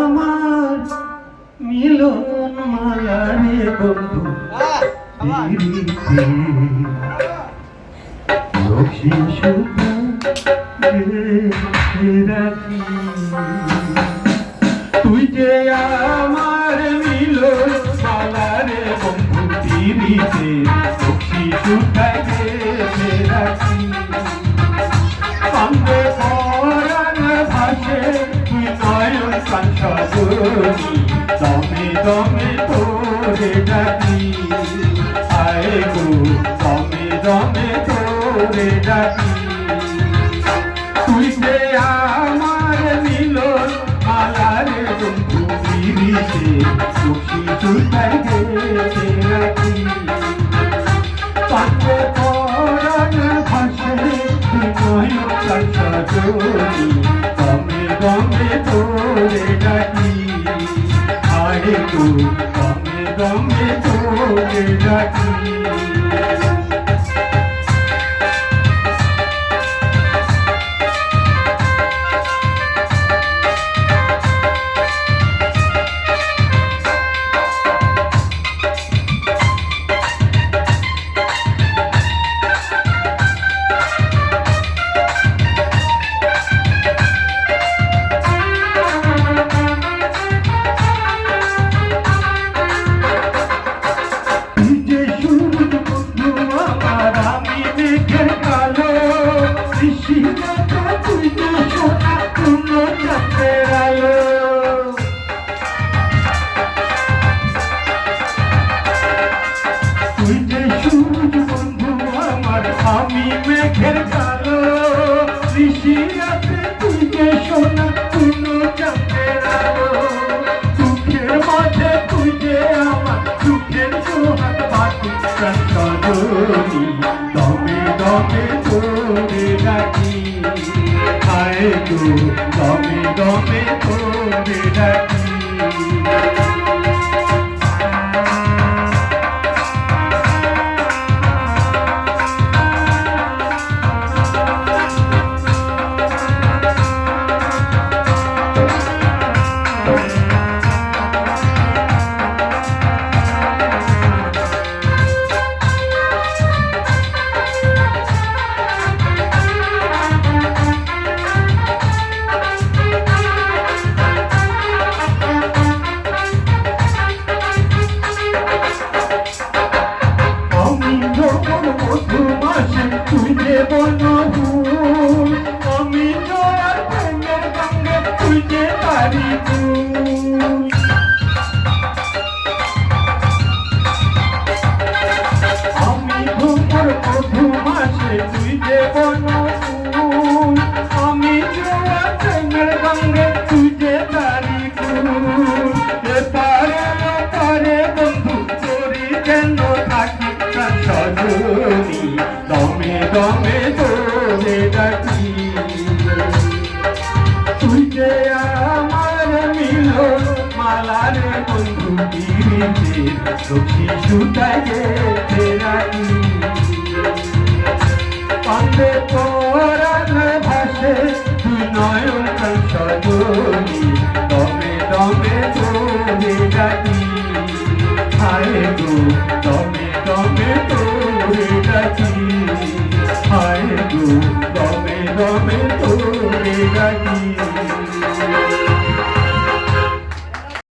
আমার মিলন মায়ারে বন্ধু রক্ষী সুতা রাখি তুই যে আমার মিলন মায়ারে বন্ধু পিরিতে রক্ষী সুতা রাখি কান্দে পরাণ ভাসে তুই নয়ন কাঞ্চনী দমে দমে তোরে ডাকি আয় গো দমে দমে তোরে ডাকি তুই যে আমার মিলন মালারে বন্ধু পিরিতে রক্ষী সুতায় গেছে রাখি কান্দে পরাণ ভাসে নয়ন কাঞ্চনী দমে দমে তোরে ডাকি আয় গো দমে দমে তোরে ডাকি আমি মেঘের কালো ঋষিরাতে তুই যে সোনা তুলো চাঁদের আলো দুঃখের মাঝে তুই যে আমার দুঃখের সোহাগ বাটি প্রাণী দমে দমে তোরে ডাকি আয় গো দমে দমে তোরে ডাকি তুই যে বনভূল আমি তোর প্রেমের গঙ্গে তুই যে তারি ফুল আমি ঘুমর মধু মাসে তুই যে বনভূল আমি তোর প্রেমের গঙ্গে তুই যে তারি ফুল এপারে পারে বন্ধু তোরি যেন থাকি সজনী দমে দমে তোরে ডাকি তুই যে আমার মিলন মালারে বন্ধু পিরিতে রক্ষী সুতায় গেছে রাখি কান্দে পরাণ ভাসে তুই নয়ন কাঞ্চনী দমে দমে তোরে ডাকি হায় গো